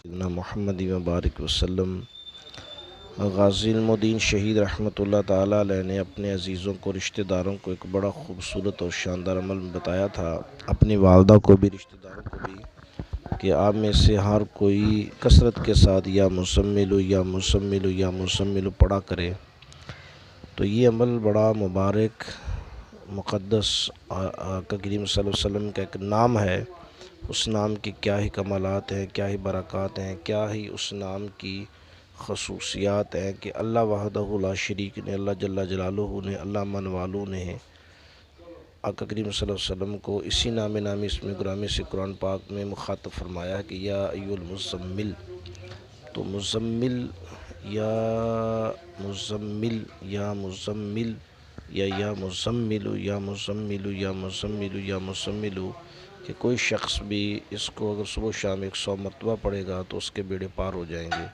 سیدنا محمد مبارک وسلم۔ غازی المدین شہید رحمۃ اللہ تعالیٰ علیہ نے اپنے عزیزوں کو، رشتہ داروں کو ایک بڑا خوبصورت اور شاندار عمل بتایا تھا، اپنی والدہ کو بھی، رشتہ داروں کو بھی، کہ آپ میں سے ہر کوئی کثرت کے ساتھ یا مزمل یا مزمل یا مزمل پڑھا کرے۔ تو یہ عمل بڑا مبارک، مقدس، آقا کریم صلی اللہ علیہ وسلم کا ایک نام ہے۔ اس نام کی کیا ہی کمالات ہیں، کیا ہی برکات ہیں، کیا ہی اس نام کی خصوصیات ہیں کہ اللہ وحدہ لا شریک نے، اللہ جل جلالہ نے، اللہ من والو نے آقا کریم صلی اللہ علیہ وسلم کو اسی نام نامی اسم گرامی سے قرآن پاک میں مخاطب فرمایا ہے کہ یا ایھا المزمل۔ تو مزمل یا مزمل یا مزمل یا مزمل یا مزمل یا مزمل یا مزمل، کہ کوئی شخص بھی اس کو اگر صبح و شام 100 مرتبہ پڑھے گا تو اس کے بیڑے پار ہو جائیں گے۔